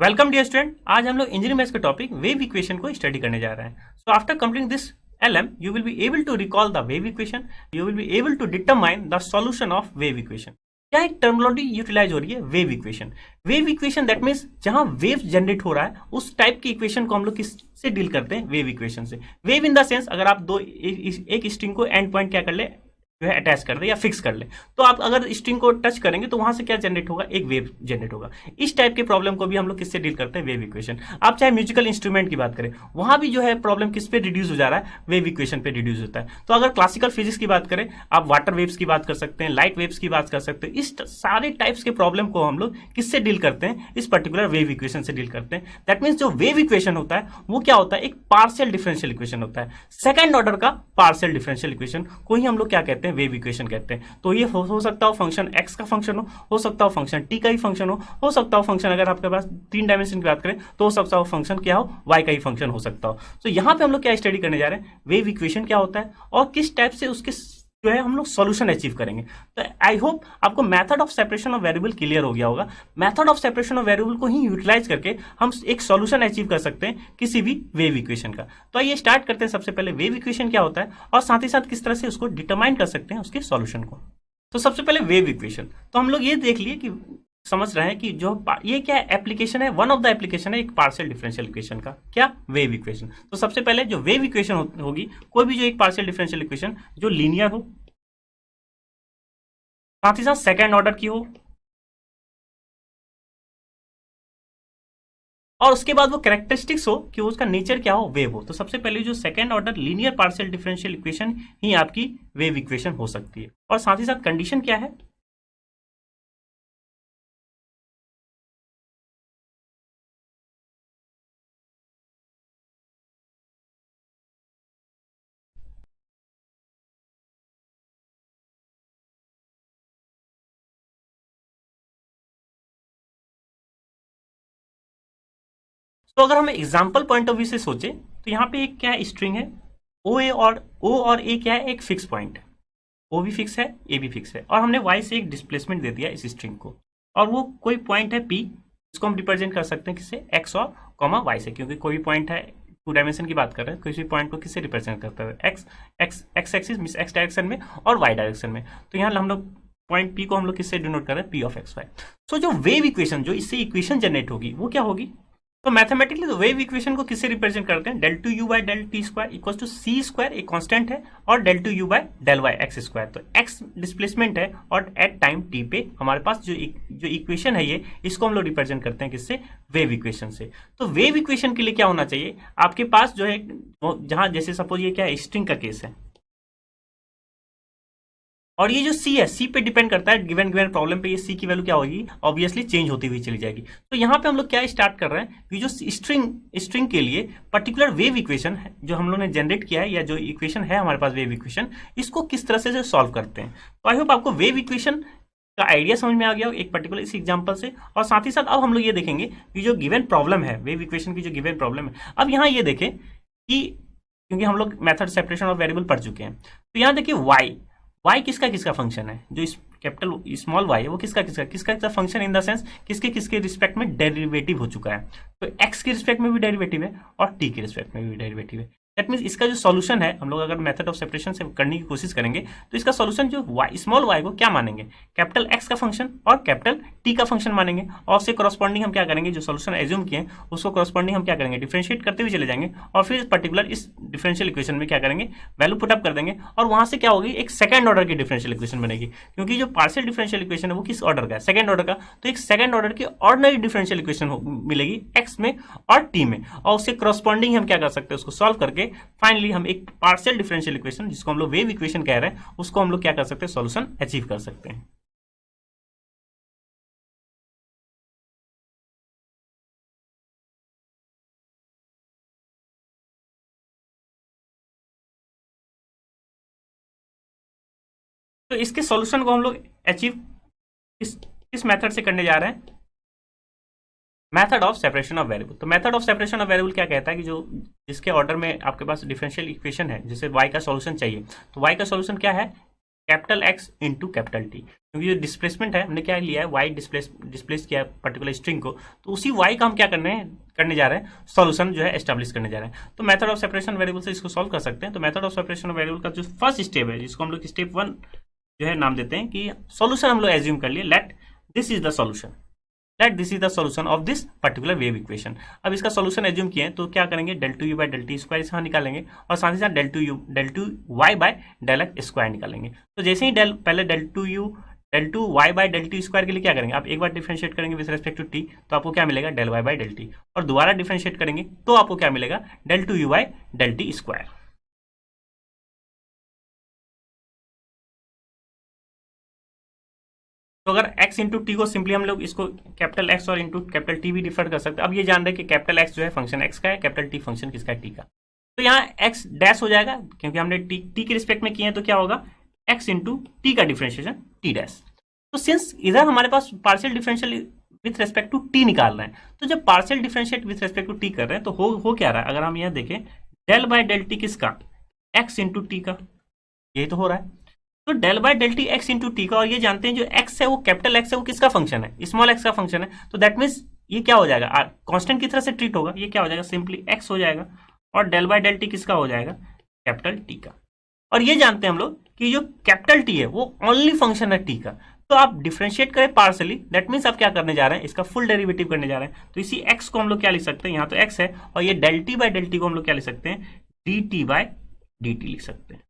Welcome dear student. आज हम लोग इंजीनियरिंग मैथ्स के टॉपिक वेव इक्वेशन को स्टडी करने जा रहे हैं। So after completing this LM you will be able to recall the wave equation, you will be able to determine the solution of wave equation। क्या एक terminology utilise हो रही है wave equation. Wave equation that means जहां wave generate हो रहा है उस टाइप की इक्वेशन को हम लोग किससे डील करते हैं, वेव इक्वेशन से। वेव इन द सेंस अगर आप एक स्ट्रिंग को एंड पॉइंट क्या कर ले, जो है अटैच कर दे या फिक्स कर ले, तो आप अगर स्ट्रिंग को टच करेंगे तो वहां से क्या जनरेट होगा, एक वेव जनरेट होगा। इस टाइप के प्रॉब्लम को भी हम लोग किससे डील करते हैं, वेव इक्वेशन। आप चाहे म्यूजिकल इंस्ट्रूमेंट की बात करें, वहां भी जो है प्रॉब्लम किस पे रिड्यूस हो जा रहा है, वेव इक्वेशन पे रिड्यूस होता है। तो अगर क्लासिकल फिजिक्स की बात करें, आप वाटर वेव्स की बात कर सकते हैं, लाइट वेव्स की बात कर सकते हैं। इस सारे टाइप्स के प्रॉब्लम को हम लोग किससे डील करते हैं, इस पर्टिकुलर वेव इक्वेशन से डील करते हैं। दैट मीन्स जो वेव इक्वेशन होता है वो क्या होता है, एक पार्शियल डिफरेंशियल इक्वेशन होता है। सेकंड ऑर्डर का पार्शियल डिफरेंशियल इक्वेशन को ही हम लोग क्या कहते हैं, वेव इक्वेशन कहते हैं। तो ये हो सकता हो फंक्शन x का फंक्शन हो सकता हो फंक्शन t का ही फंक्शन हो सकता हो फंक्शन, अगर आपके पास 3 डायमेंशन की बात करें तो हो सकता हो फंक्शन क्या हो, y का ही फंक्शन हो सकता हो। तो यहां पे हम लोग क्या स्टडी करने जा रहे हैं, वेव इक्वेशन क्या होता है और किस टाइप से उसके जो है हम लोग सॉल्यूशन अचीव करेंगे। तो आई होप आपको method of separation of variable clear हो गया होगा। Method of separation of variable को ही यूटिलाइज करके हम एक सॉल्यूशन अचीव कर सकते हैं किसी भी वेव इक्वेशन का। तो आइए स्टार्ट करते हैं। सबसे पहले वेव इक्वेशन क्या होता है और साथ ही साथ किस तरह से उसको डिटरमाइन कर सकते हैं उसके सॉल्यूशन को। तो सबसे पहले वेव इक्वेशन, तो हम लोग ये देख लिए कि समझ रहे हैं कि जो ये क्या एप्लीकेशन है, वन ऑफ द एप्लीकेशन है एक पार्शियल डिफरेंशियल इक्वेशन का, क्या, वेव इक्वेशन। तो सबसे पहले जो वेव इक्वेशन होगी, कोई भी जो एक पार्शियल डिफरेंशियल इक्वेशन जो लीनियर हो, साथ ही साथ सेकेंड ऑर्डर की हो, और उसके बाद वो कैरेक्टरिस्टिक्स हो कि उसका नेचर क्या हो, वेव हो। तो सबसे पहले जो second order linear partial differential equation ही आपकी वेव इक्वेशन हो सकती है। और साथ ही साथ कंडीशन क्या है, तो अगर हम एग्जाम्पल पॉइंट ऑफ व्यू से सोचे तो यहाँ पे एक क्या है, स्ट्रिंग है ओ और ए क्या है, एक फिक्स पॉइंट है। ओ भी फिक्स है, ए भी फिक्स है, और हमने वाई से एक डिस्प्लेसमेंट दे दिया इस स्ट्रिंग को, और वो कोई पॉइंट है पी, इसको हम रिप्रेजेंट कर सकते हैं किससे, एक्स और कॉमा वाई से, क्योंकि कोई भी पॉइंट है, 2 डायमेंशन की बात कर रहे हैं, किसी पॉइंट को किससे रिप्रेजेंट करते हैं, x axis means x direction में और वाई डायरेक्शन में। तो यहाँ हम लोग पॉइंट पी को हम लोग किससे डिनोट कर रहे हैं, पी ऑफ एक्स वाई। सो जो वेव इक्वेशन, जो इससे इक्वेशन जनरेट होगी वो क्या होगी, तो मैथमेटिकली तो वेव इक्वेशन को किससे रिप्रेजेंट करते हैं, del two u by del t square equal to c square, एक कांस्टेंट है, और del two u by del y x square. तो एक्स डिस्प्लेसमेंट है और एट टाइम टी पे हमारे पास जो इक्वेशन है ये, इसको हम लोग रिप्रेजेंट करते हैं किससे, वेव इक्वेशन से। तो वेव इक्वेशन के लिए क्या होना चाहिए आपके पास, जो है जहां जैसे सपोज ये क्या है, स्ट्रिंग का केस है, और ये जो सी है, सी पे डिपेंड करता है, गिवन प्रॉब्लम पे ये सी की वैल्यू क्या होगी, ऑब्वियसली चेंज होती हुई चली जाएगी। तो यहाँ पे हम लोग क्या स्टार्ट कर रहे हैं कि जो स्ट्रिंग के लिए पर्टिकुलर वेव इक्वेशन है जो हम लोग ने जनरेट किया है, या जो इक्वेशन है हमारे पास वेव इक्वेशन, इसको किस तरह से सॉल्व करते हैं। तो आई होप आपको वेव इक्वेशन का आइडिया समझ में आ गया हो एक पर्टिकुलर इस एग्जांपल से। और साथ ही साथ अब हम लोग ये देखेंगे कि जो गिवन प्रॉब्लम है, वेव इक्वेशन की जो गिवन प्रॉब्लम है, अब यहाँ ये देखें कि क्योंकि हम लोग मेथड सेपरेशन ऑफ वेरिएबल पढ़ चुके हैं, तो यहाँ देखिए वाई किसका फंक्शन है, जो इस कैपिटल स्मॉल वाई है वो किसका फंक्शन इन द सेंस किसके रिस्पेक्ट में डेरिवेटिव हो चुका है। तो एक्स के रिस्पेक्ट में भी डेरिवेटिव है और टी के रिस्पेक्ट में भी डेरिवेटिव है। दैट मीन्स इसका जो सॉल्यूशन है, हम लोग अगर मेथड ऑफ सेपरेशन से करने की कोशिश करेंगे तो इसका सॉल्यूशन जो स्मॉल वाई को क्या मानेंगे, कैपिटल एक्स का फंक्शन और कैपिटल टी का फंक्शन मानेंगे, और उससे करस्पॉन्डिंग हम क्या करेंगे, जो सॉल्यूशन एज्यूम किए हैं उसको करस्पॉन्डिंग हम क्या करेंगे, डिफरेंशिएट करते हुए चले जाएंगे, और फिर पर्टिकुलर इस डिफरेंशियल इक्वेशन में क्या करेंगे, वैल्यू पुटअप कर देंगे, और वहां से क्या होगी, एक सेकंड ऑर्डर की डिफरेंशियल इक्वेशन बनेगी। क्योंकि जो पार्शियल डिफरेंशियल इक्वेशन है वो किस ऑर्डर का है, सेकंड ऑर्डर का, तो एक सेकंड ऑर्डर की ऑर्डिनरी डिफरेंशियल इक्वेशन मिलेगी एक्स में और टी में, और उससे करस्पॉन्डिंग हम क्या कर सकते हैं, उसको सॉल्व करके फाइनली हम एक पार्शियल डिफरेंशियल इक्वेशन, जिसको हम लोग वेव इक्वेशन कह रहे हैं, उसको हम लोग क्या कर सकते हैं, सॉल्यूशन अचीव कर सकते हैं। तो इसके सॉल्यूशन को हम लोग अचीव किस मेथड से करने जा रहे हैं, method of separation of variable. तो method of separation of variable क्या कहता है कि जो जिसके ऑर्डर में आपके पास डिफरेंशियल इक्वेशन है, जैसे y का सॉल्यूशन चाहिए, तो y का सॉल्यूशन क्या है, capital x into capital T, क्योंकि जो डिस्प्लेसमेंट है हमने क्या लिया है, वाई डिस्प्लेस किया है पर्टिकुलर स्ट्रिंग को, तो उसी वाई का हम क्या करने जा रहे हैं, सॉल्यूशन जो है एस्टेब्लिश करने जा रहे हैं। तो मेथड ऑफ सेपरेशन वेरिएबल से इसको सॉल्व कर सकते हैं। तो method of separation of variable का जो फर्स्ट स्टेप है, जिसको हम लोग स्टेप 1 जो है नाम देते हैं कि सॉल्यूशन हम लोग एज्यूम कर लिए, let this is the solution, let this is the solution of this particular wave equation. अब इसका सॉल्यूशन एज्यूम किए तो क्या करेंगे, del two u by del t square इसका निकालेंगे और साथ ही साथ del two y by del x square निकालेंगे। तो जैसे ही पहले del two y by del t square के लिए क्या करेंगे, आप एक बार डिफरेंशिएट करेंगे विद रेस्पेक्ट टू टी, तो आपको क्या मिलेगा, del y by del t, और दोबारा डिफरेंशिएट करेंगे तो आपको क्या मिलेगा, del two u by del t square. तो अगर x इंटू टी को सिंपली हम लोग इसको कैपिटल x और इंटू कैपिटल टी भी डिफर कर सकते हैं। अब ये जान रहे हैं कि कैपिटल x जो है फंक्शन x का है, कैपिटल टी फंक्शन किसका है, t का। तो यहाँ x डैश हो जाएगा क्योंकि हमने t के रिस्पेक्ट में किए हैं, तो क्या होगा, x इंटू टी का डिफरेंशिएशन t डैश। तो सिंस इधर हमारे पास partial differential with respect to t निकाल रहे हैं, तो जब partial differentiate with respect to t कर रहे हैं तो हो क्या रहा है, अगर हम यहाँ देखें डेल बाय डेल टी किसका, x इंटू टी का, यही तो हो रहा है। तो del by del t x into T का, और ये जानते हैं जो एक्स है वो कैपिटल एक्स है, वो किसका फंक्शन है, स्मॉल एक्स का फंक्शन है। तो दैट मीन्स ये क्या हो जाएगा, कांस्टेंट की तरह से ट्रीट होगा, ये क्या हो जाएगा, सिंपली एक्स हो जाएगा, और डेल बाय डेल टी किसका हो जाएगा, कैपिटल टी का। और ये जानते हैं हम लोग कि जो कैपिटल टी है वो ओनली फंक्शन है टी का। तो आप डिफ्रेंशिएट करें पार्सली, दैट मीन्स आप क्या करने जा रहे हैं, इसका फुल डेरिवेटिव करने जा रहे हैं। तो इसी एक्स को हम लोग क्या लिख सकते हैं, यहाँ तो एक्स है, और ये del t by del t को हम लोग क्या लिख सकते हैं, d t by d t लिख सकते हैं।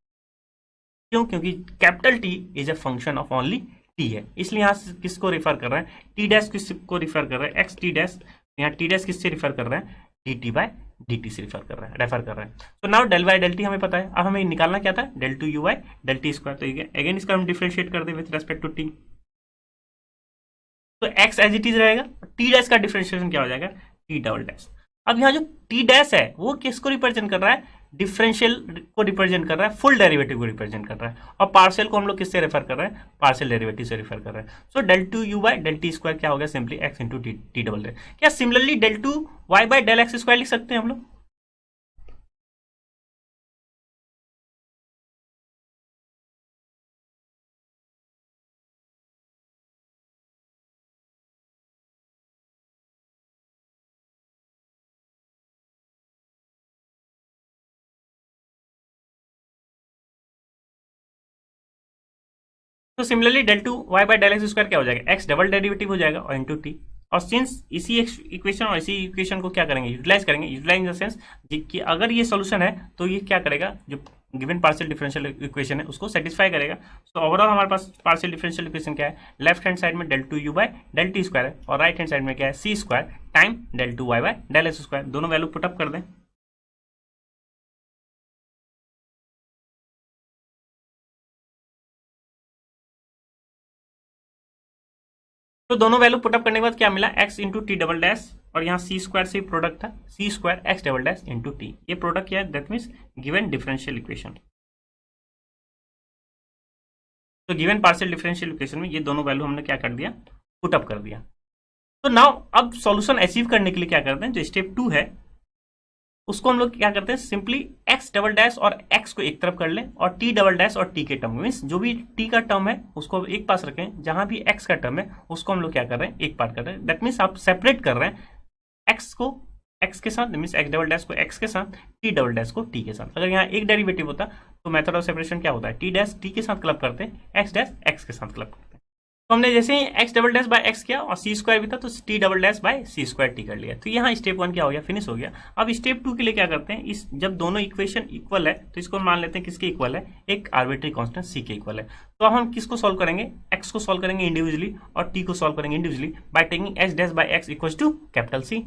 क्यों, क्योंकि capital t is a function of only t है, इसलिए यहाँ किसको रिफर कर रहे हैं, टी डैश किसको रिफर कर रहे हैं, एक्स टी डैश, यहाँ टी डैश किससे रिफर कर रहे हैं, d t by d t से रेफर कर रहे हैं। तो now del by del t हमें पता है, अब हमें निकालना क्या था, del two u by del t square. तो अगेन इसका हम डिफरेंशिएट कर दे विथ रेस्पेक्ट टू टी, तो एक्स एज इट इज रहेगा, टी डैश का डिफरेंशिएशन क्या हो जाएगा, टी डबल डैश। अब यहाँ जो टी डैश है वो किसको रिप्रेजेंट कर रहा है, डिफरेंशियल को रिप्रेजेंट कर रहा है, फुल डेरिवेटिव को रिप्रेजेंट कर रहा है, और पार्शियल को हम लोग किससे रेफर कर रहे हैं, पार्शियल डेरिवेटिव से रेफर कर रहे हैं। So del two u by del t square क्या हो गया, simply x into t double dash. क्या similarly del two y by del x square लिख सकते हैं हम लोग, तो similarly del two y by del x square क्या हो जाएगा, एक्स डबल डेरिवेटिव हो जाएगा और इंटू टी। और सिंस इसी इक्वेशन और इसी इक्वेशन को क्या करेंगे, यूटिलाइज इन द सेंस कि अगर ये सोल्यूशन है तो ये क्या करेगा, जो गिवन पार्शियल डिफरेंशियल इक्वेशन है उसको सेटिस्फाई करेगा। तो ओवरऑल हमारे पास पार्शियल डिफरेंशियल इक्वेशन क्या है, लेफ्ट हैंड साइड में del two u by del t square है, और राइट हैंड साइड में क्या है, c square time del two y by del x square. दोनों वैल्यू पुटअप कर दें, तो दोनों वैल्यू पुटअप करने के बाद क्या मिला, x into t double dash, और यहाँ सी स्क्वायर से प्रोडक्ट था, c square x double dash into t, ये प्रोडक्ट क्या है, that means given differential equation. तो गिवन पार्शियल डिफरेंशियल इक्वेशन में ये दोनों वैल्यू हमने क्या कर दिया, पुटअप कर दिया। तो नाउ अब सॉल्यूशन अचीव करने के लिए क्या करते हैं, जो स्टेप 2 है उसको हम लोग क्या करते हैं, सिंपली x डबल डैश और x को एक तरफ कर लें, और t डबल डैश और t के टर्म मीन्स जो भी t का टर्म है उसको एक पास रखें, जहां भी x का टर्म है उसको हम लोग क्या कर रहे हैं, एक पार्ट कर रहे हैं। दैट मीन्स आप सेपरेट कर रहे हैं x को x के साथ, मीन्स x डबल डैश को x के साथ, t डबल डैश को t के साथ। अगर यहाँ एक डेरिवेटिव होता तो मेथड ऑफ सेपरेशन क्या होता है, t डैश t के साथ क्लब करते हैं, x डैश x के साथ क्लब करते हैं। तो हमने जैसे ही x double dash by x किया और c स्क्वायर भी था, तो t double dash by c square t कर लिया। तो यहाँ स्टेप 1 क्या हो गया, फिनिश हो गया। अब स्टेप 2 के लिए क्या करते हैं, इस जब दोनों इक्वेशन इक्वल है तो इसको मान लेते हैं किसके इक्वल है, एक आर्बिट्री कांस्टेंट c के इक्वल है। तो अब हम किसको सॉल्व करेंगे, x को सॉल्व करेंगे इंडिविजुअली और t को सॉल्व करेंगे individually by taking h dash by x equal to capital C।